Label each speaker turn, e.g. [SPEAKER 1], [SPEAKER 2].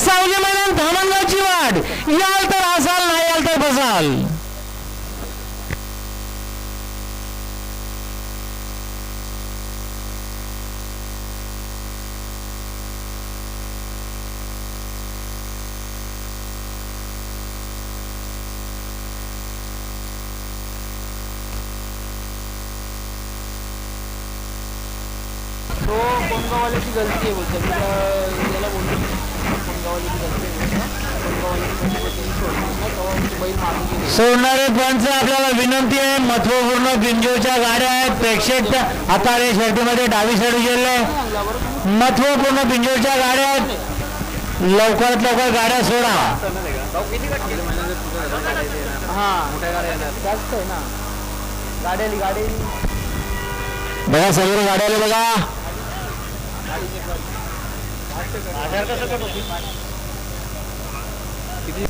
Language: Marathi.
[SPEAKER 1] सावली मैदान धामणगावची वाट, याल तर असाल, नाही याल तर बसाल.
[SPEAKER 2] तो कोणगाववाल्याची गलती आहे बोलतो, याला बोलतो कोणगाववाल्याची गलती आहे, बैल मारून गेले.
[SPEAKER 1] सोडणारे पंच आपल्याला विनंती आहे, महत्वपूर्ण बिंजोच्या गाड्या आहेत. प्रेक्षक आता शर्टीमध्ये डावी साईड गेले, महत्वपूर्ण बिंजोच्या गाड्या आहेत. लवकरात लवकर गाड्या सोडा.
[SPEAKER 2] हां जास्त आहे ना गाडी
[SPEAKER 1] बघा, सगळं गाड्याला बघा.
[SPEAKER 2] किती